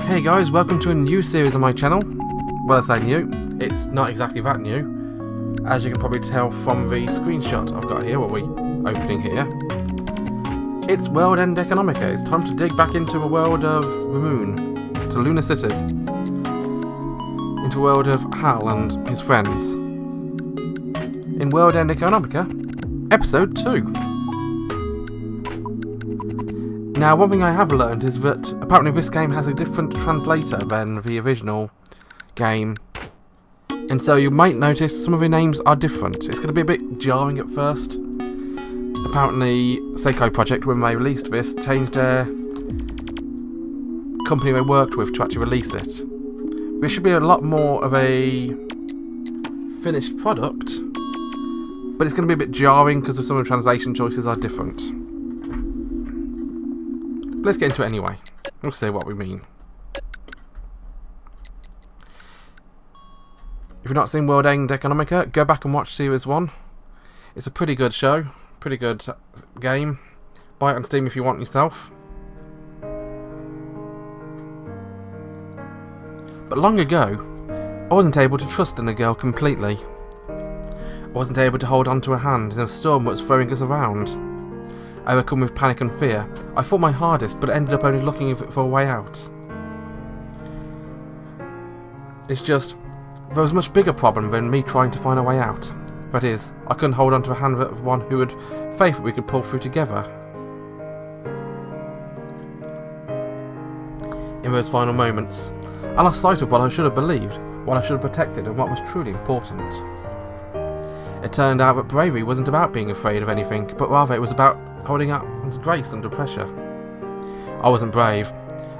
Hey guys, welcome to a new series on my channel. Well, I say new, it's not exactly that new. As you can probably tell from the screenshot I've got here, what we're opening here. It's World End Economica. It's time to dig back into a world of the moon, to Lunar City. Into a world of Hal and his friends. In World End Economica, episode 2. Now, one thing I have learned is that apparently this game has a different translator than the original game. And so you might notice some of the names are different. It's going to be a bit jarring at first. Apparently, Seiko Project, when they released this, changed their company they worked with to actually release it. This should be a lot more of a finished product, but it's going to be a bit jarring because of some of the translation choices are different. But let's get into it anyway. We'll see what we mean. If you've not seen World End Economica, go back and watch Series 1. It's a pretty good show, pretty good game. Buy it on Steam if you want yourself. But long ago, I wasn't able to trust in a girl completely. I wasn't able to hold on to her hand in a storm that was throwing us around. Overcome with panic and fear, I fought my hardest, but ended up only looking for a way out. It's just, there was a much bigger problem than me trying to find a way out. That is, I couldn't hold on to the hand of one who had faith that we could pull through together. In those final moments, I lost sight of what I should have believed, what I should have protected, and what was truly important. It turned out that bravery wasn't about being afraid of anything, but rather it was about holding up one's grace under pressure. I wasn't brave.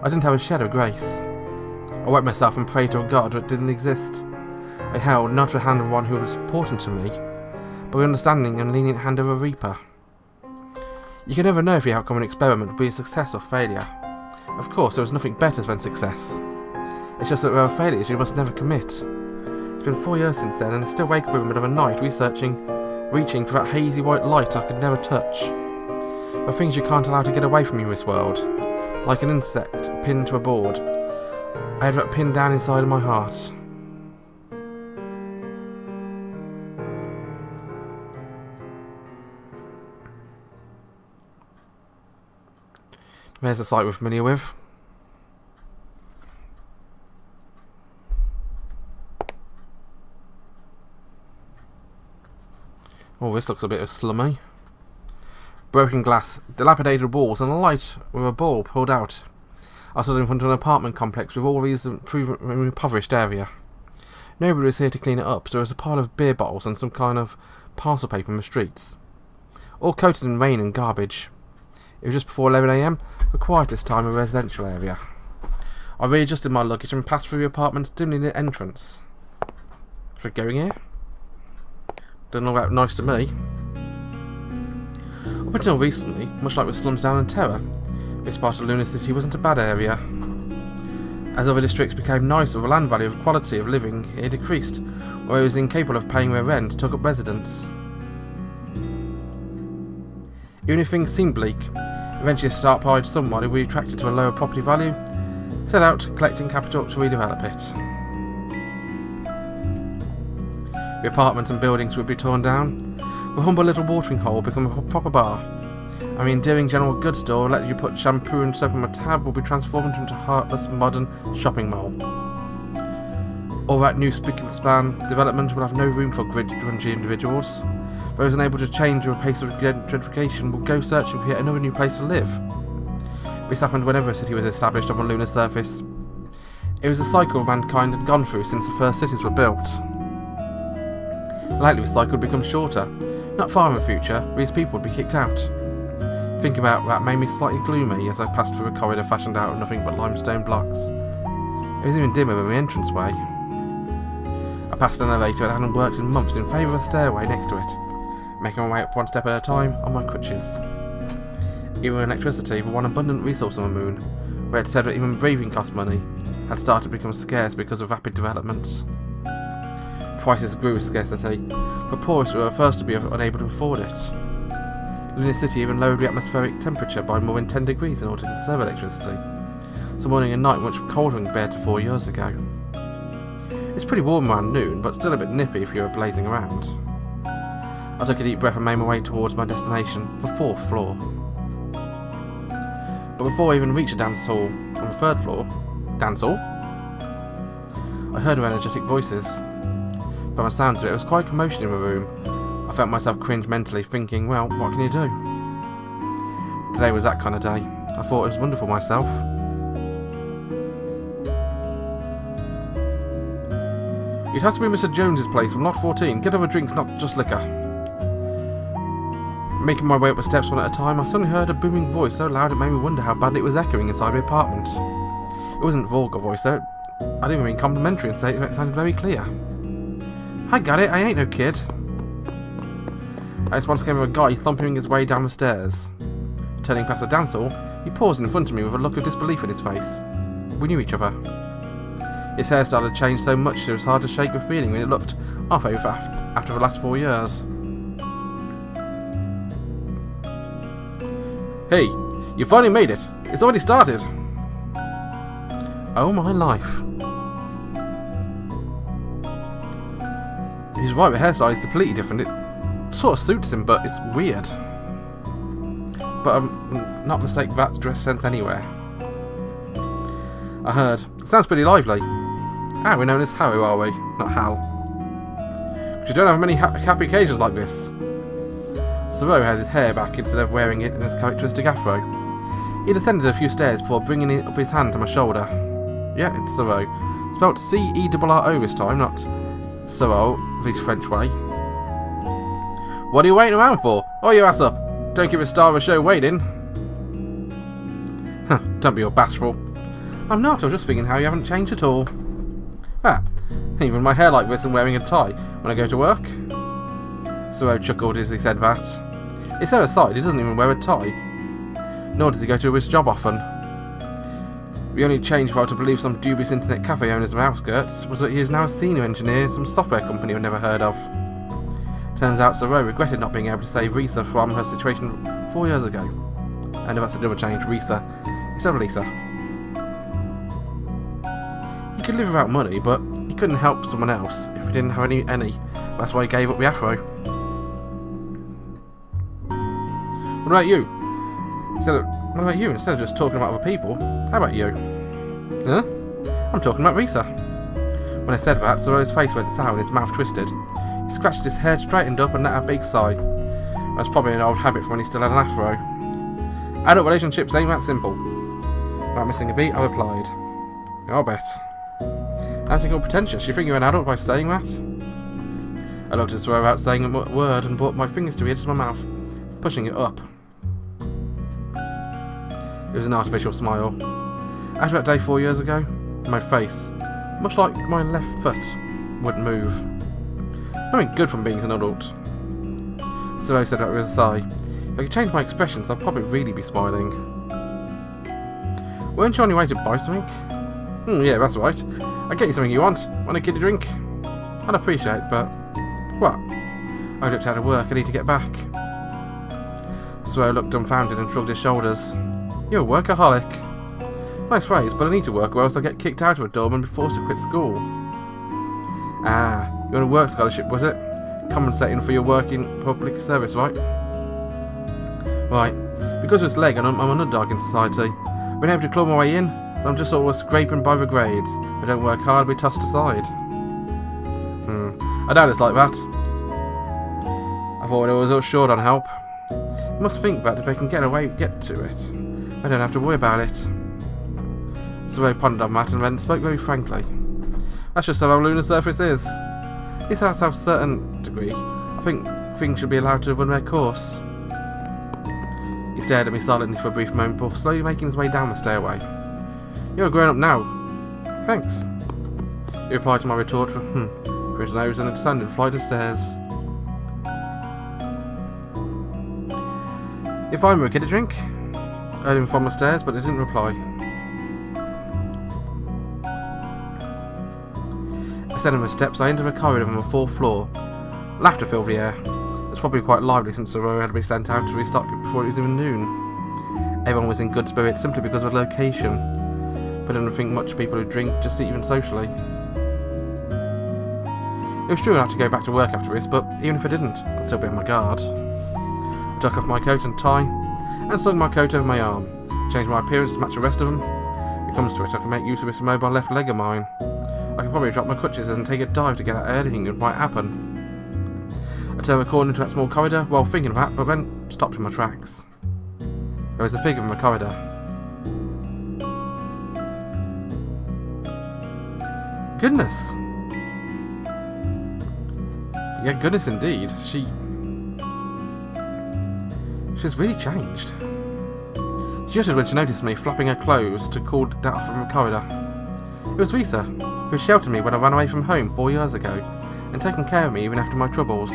I didn't have a shadow of grace. I wept myself and prayed to a god that didn't exist. I held not the hand of one who was important to me, but the understanding and lenient hand of a reaper. You can never know if the outcome of an experiment will be a success or failure. Of course, there was nothing better than success. It's just that there are failures you must never commit. It's been 4 years since then, and I still wake up in the middle of a night reaching for that hazy white light I could never touch. The things you can't allow to get away from you in this world. Like an insect pinned to a board. I had that pinned down inside of my heart. There's a site we're familiar with. Oh, this looks a bit slummy. Broken glass, dilapidated walls, and a light with a ball pulled out. I stood in front of an apartment complex with all these impoverished area. Nobody was here to clean it up, so there was a pile of beer bottles and some kind of parcel paper in the streets. All coated in rain and garbage. It was just before 11 AM, the quietest time in a residential area. I readjusted my luggage and passed through the apartment's dimly lit entrance. Is it going here? Doesn't look that nice to me. Up until recently, much like with slums down in Terror, this part of Lunar City wasn't a bad area. As other districts became nicer, the land value of quality of living here decreased, where those incapable of paying their rent took up residence. Even if things seemed bleak, eventually a start-eyed someone who would be attracted to a lower property value set out collecting capital to redevelop it. The apartments and buildings would be torn down, the humble little watering hole would become a proper bar, and the endearing general goods store let you put shampoo and soap on a tab will be transformed into a heartless modern shopping mall. All that new spick and span development will have no room for grungy individuals. Those unable to change with the pace of gentrification will go searching for yet another new place to live. This happened whenever a city was established on the lunar surface. It was a cycle mankind had gone through since the first cities were built. Likely the cycle would become shorter. Not far in the future, these people would be kicked out. Thinking about that made me slightly gloomy as I passed through a corridor fashioned out of nothing but limestone blocks. It was even dimmer than the entranceway. I passed an elevator that hadn't worked in months in favour of a stairway next to it, making my way up one step at a time on my crutches. Even electricity, the one abundant resource on the moon, where it said that even breathing cost money, had started to become scarce because of rapid developments. Prices grew with scarcity, but poorest were the first to be unable to afford it. Lunar City even lowered the atmospheric temperature by more than 10 degrees in order to conserve electricity. some morning and night much colder compared to 4 years ago. It's pretty warm around noon, but still a bit nippy if you're blazing around. I took a deep breath and made my way towards my destination, the 4th floor. But before I even reached a dance hall on the 3rd floor, dance hall? I heard energetic voices. From the sounds of it, there was quite a commotion in the room. I felt myself cringe mentally, thinking, well, what can you do? Today was that kind of day. I thought it was wonderful myself. It has to be Mr. Jones's place from lot 14. Get other drinks, not just liquor. Making my way up the steps one at a time, I suddenly heard a booming voice so loud it made me wonder how badly it was echoing inside the apartment. It wasn't a vulgar voice though. I didn't even mean complimentary and say it sounded very clear. I got it, I ain't no kid. I just once came with a guy thumping his way down the stairs. Turning past the dance hall, he paused in front of me with a look of disbelief in his face. We knew each other. His hairstyle had changed so much it was hard to shake the feeling when it looked half over after the last 4 years. Hey, you finally made it. It's already started. Oh my life. He's right, the hairstyle is completely different. It sort of suits him, but it's weird. But I'm not mistake that dress sense anywhere. I heard. It sounds pretty lively. Ah, we're known as Haru, are we? Not Hal. Because you don't have many happy occasions like this. Soro has his hair back instead of wearing it in his characteristic afro. He descended a few stairs before bringing up his hand to my shoulder. Yeah, it's Soro. Spelled C-E-R-R-O this time, not Soro, the French way. What are you waiting around for? Oh, your ass up. Don't keep a star of a show waiting. Huh, don't be all bashful. I'm not, I was just thinking how you haven't changed at all. Ah, even my hair like this and wearing a tie when I go to work. Soro chuckled as he said that. It's so aside, he doesn't even wear a tie. Nor does he go to his job often. The only change, if I were to believe some dubious internet cafe owners on the outskirts, was that he is now a senior engineer in some software company I've never heard of. Turns out Soro regretted not being able to save Risa from her situation 4 years ago. And that's another change, Risa instead of Lisa. He could live without money, but he couldn't help someone else if he didn't have any. That's why he gave up the afro. What about you? Instead of just talking about other people, how about you? Huh? I'm talking about Risa. When I said that, Soro's face went sour and his mouth twisted. He scratched his head, straightened up and let out a big sigh. That's probably an old habit from when he still had an afro. Adult relationships ain't that simple. Without missing a beat, I replied. I'll bet. I think you're pretentious. You think you're an adult by saying that? I looked at Soro without saying a word and brought my fingers to the edge of my mouth, pushing it up. It was an artificial smile. After that day 4 years ago, my face, much like my left foot, wouldn't move. Nothing good from being an adult. Soro said that with a sigh. If I could change my expressions, I'd probably really be smiling. Weren't you on your way to buy something? Yeah, that's right. I'll get you something you want. Want a kiddie drink? I'd appreciate, but... What? I looked out of work. I need to get back. Soro looked dumbfounded and shrugged his shoulders. You're a workaholic. Nice phrase, but I need to work or else I'll get kicked out of a dorm and be forced to quit school. Ah, you're on a work scholarship, was it? Compensating for your work in public service, right? Right. Because of this leg, I'm an underdog in society. I've been able to claw my way in, but I'm just always scraping by the grades. If I don't work hard, I'll be tossed aside. I doubt it's like that. I thought I was all short on help. I must think that if I can get to it, I don't have to worry about it. Soro pondered on that and then spoke very frankly. That's just how our lunar surface is. It's how, to a certain degree, I think things should be allowed to run their course. He stared at me silently for a brief moment before slowly making his way down the stairway. You're a grown-up now. Thanks. He replied to my retort for his nose and descended a flight of stairs. If I were a kiddie drink? I heard him from the stairs, but he didn't reply. Ascending the steps, I entered a corridor on the 4th floor. Laughter filled the air. It was probably quite lively since Soro had been sent out to restock it before it was even noon. Everyone was in good spirits simply because of the location. but I don't think much people who drink just even socially. It was true enough to go back to work after this, but even if I didn't, I'd still be on my guard. I took off my coat and tie, and slung my coat over my arm, changed my appearance to match the rest of them. If it comes to it, I can make use of this mobile left leg of mine. I could probably drop my crutches and take a dive to get out anything that might happen. I turned my corner into that small corridor while thinking of that, but then stopped in my tracks. There was a figure in the corridor. Goodness! Yeah, goodness indeed. She's really changed. She uttered when she noticed me, flapping her clothes to call down from the corridor. It was Risa, who sheltered me when I ran away from home 4 years ago, and taken care of me even after my troubles.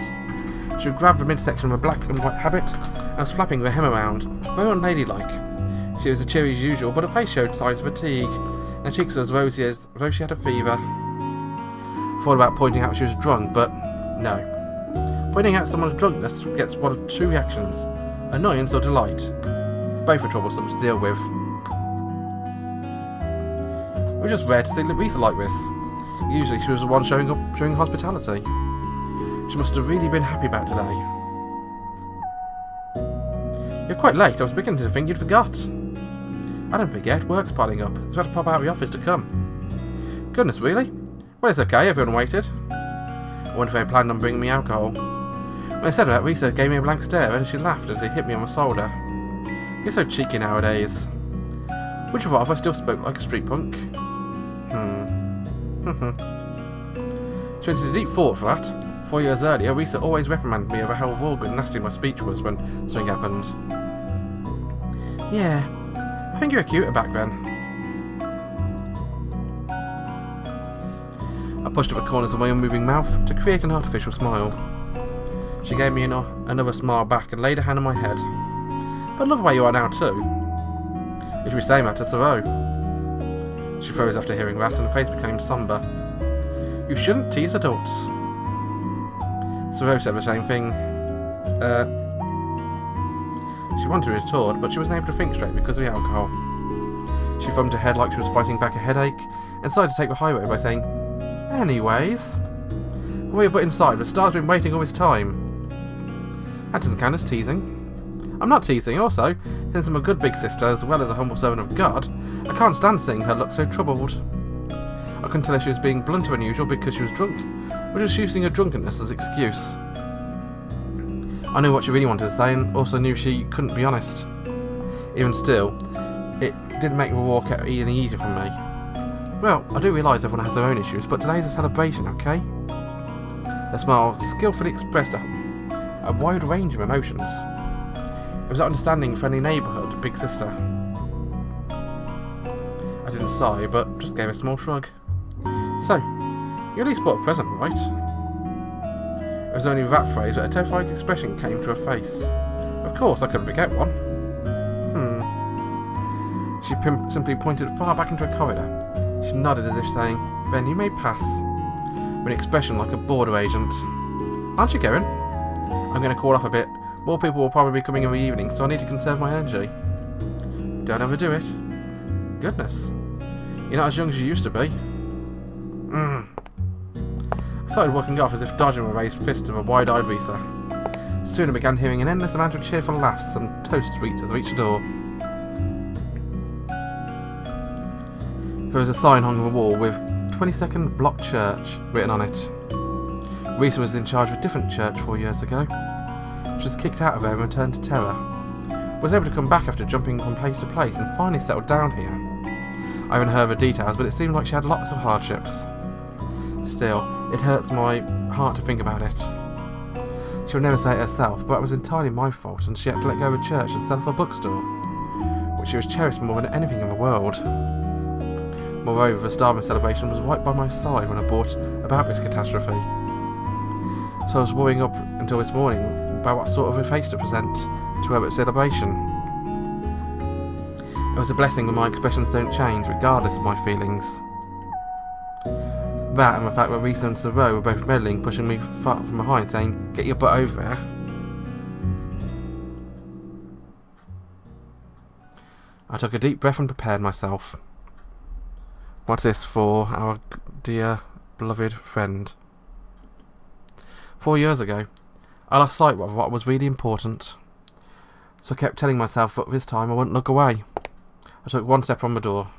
She would grab the midsection of a black and white habit, and was flapping her hem around, very unladylike. She was as cheery as usual, but her face showed signs of fatigue, and her cheeks were as rosy as though she had a fever. I thought about pointing out she was drunk, but no. Pointing out someone's drunkenness gets one of two reactions: annoyance or delight. Both are troublesome to deal with. It was just rare to see Lisa like this. Usually she was the one showing up showing hospitality. She must have really been happy about today. You're quite late. I was beginning to think you'd forgot. I don't forget. Work's piling up. So I had to pop out of the office to come. Goodness, really? Well, it's okay. Everyone waited. I wonder if they planned on bringing me alcohol. When I said that, Risa gave me a blank stare and she laughed as he hit me on my shoulder. You're so cheeky nowadays. Would you rather I still spoke like a street punk? She went into deep thought for that. 4 years earlier, Risa always reprimanded me over how vulgar and nasty my speech was when something happened. Yeah, I think you were cuter back then. I pushed up the corners of my unmoving mouth to create an artificial smile. She gave me another smile back and laid a hand on my head. But I love the way you are now too. You should be saying that to Saru. She froze after hearing that and her face became sombre. You shouldn't tease adults. Saru said the same thing. She wanted to retort, but she wasn't able to think straight because of the alcohol. She thumbed her head like she was fighting back a headache, and decided to take the high road by saying, anyways, we were put inside, the star's been waiting all this time. That doesn't count as teasing. I'm not teasing, also, since I'm a good big sister as well as a humble servant of God, I can't stand seeing her look so troubled. I couldn't tell if she was being blunter than usual because she was drunk, or just using her drunkenness as excuse. I knew what she really wanted to say and also knew she couldn't be honest. Even still, it didn't make the walk any easier for me. Well, I do realise everyone has their own issues, but today's a celebration, okay? Her smile skillfully expressed a wide range of emotions. It was that understanding, friendly neighbourhood, big sister. I didn't sigh, but just gave a small shrug. So, you at least bought a present, right? It was only with that phrase that a terrified expression came to her face. Of course, I couldn't forget one. She simply pointed far back into a corridor. She nodded as if saying, then you may pass, with an expression like a border agent. Aren't you going? I'm going to call off a bit. More people will probably be coming in the evening, so I need to conserve my energy. Don't overdo it. Goodness. You're not as young as you used to be. I started walking off as if dodging a raised fist of a wide-eyed Risa. Soon I began hearing an endless amount of cheerful laughs and toasts reached as I reached the door. There was a sign hung on the wall with 22nd Block Church written on it. Risa was in charge of a different church 4 years ago. She was kicked out of there and returned to Terra. Was able to come back after jumping from place to place and finally settled down here. I haven't heard the details, but it seemed like she had lots of hardships. Still, it hurts my heart to think about it. She'll never say it herself, but it was entirely my fault and she had to let go of a church and sell off a bookstore, which she was cherished more than anything in the world. Moreover, the Starving celebration was right by my side when I brought about this catastrophe. So I was worrying up until this morning about what sort of a face to present to her at celebration. It was a blessing when my expressions don't change, regardless of my feelings. That and the fact that Risa and Saru were both meddling, pushing me far from behind, saying, get your butt over there. I took a deep breath and prepared myself. What's this for our dear, beloved friend? 4 years ago, I lost sight of what was really important. So I kept telling myself that this time I wouldn't look away. I took one step from the door.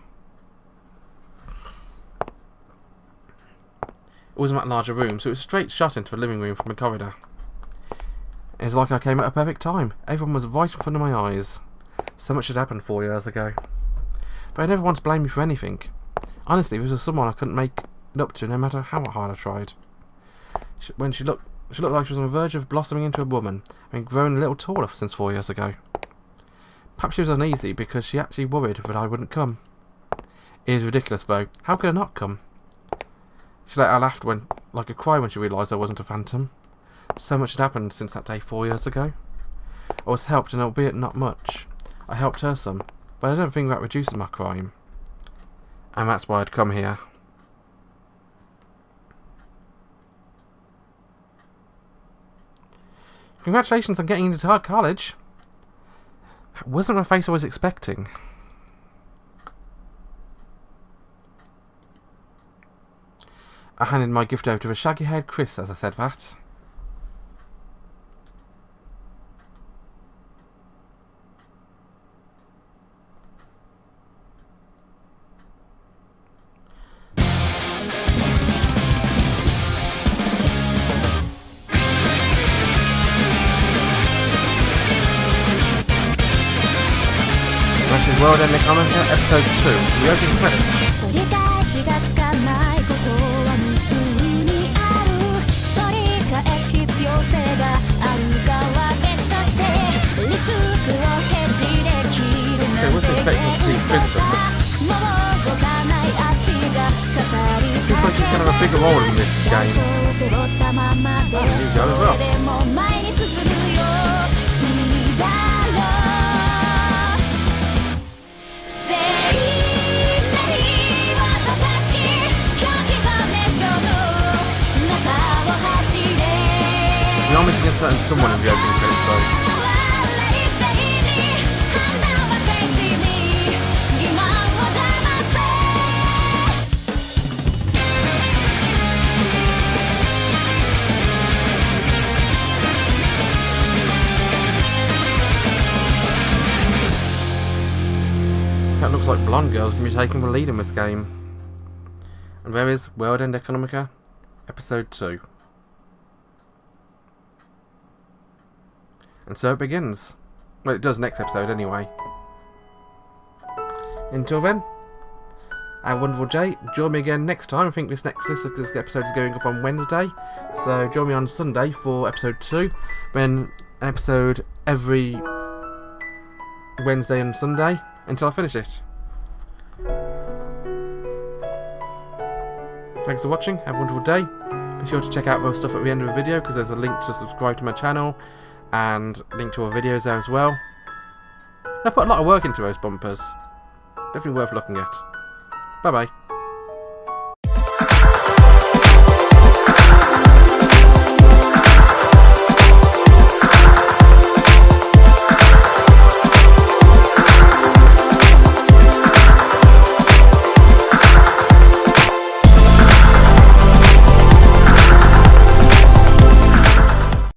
It was in that larger room, so it was a straight shot into the living room from the corridor. It was like I came at a perfect time. Everyone was right in front of my eyes. So much had happened 4 years ago. But I never once blamed me for anything. Honestly, this was someone I couldn't make it up to, no matter how hard I tried. When she looked like she was on the verge of blossoming into a woman, and grown a little taller since 4 years ago. Perhaps she was uneasy because she actually worried that I wouldn't come. It is ridiculous, though. How could I not come? She let out a laugh like a cry when she realised I wasn't a phantom. So much had happened since that day 4 years ago. I was helped, and albeit not much. I helped her some, but I don't think that reduces my crime. And that's why I'd come here. Congratulations on getting into college. That wasn't the face I was expecting. I handed my gift over to the shaggy-haired Chris as I said that. This is World End Economica, episode 2, the opening credits. Okay, wasn't expecting to see Kristen. Seems like she's going to have a bigger role in this game. Oh, here you go as well. We are missing a certain someone in the opening credits though. That looks like blonde girls going to be taking the lead in this game. And there is World End Economica, episode 2. And so it begins. Well, it does next episode anyway. Until then, have a wonderful day. Join me again next time. I think this episode is going up on Wednesday. So join me on Sunday for episode 2. Then an episode every Wednesday and Sunday until I finish it. Thanks for watching. Have a wonderful day. Be sure to check out those stuff at the end of the video because there's a link to subscribe to my channel. And link to our videos there as well. I put a lot of work into those bumpers. Definitely worth looking at. Bye bye.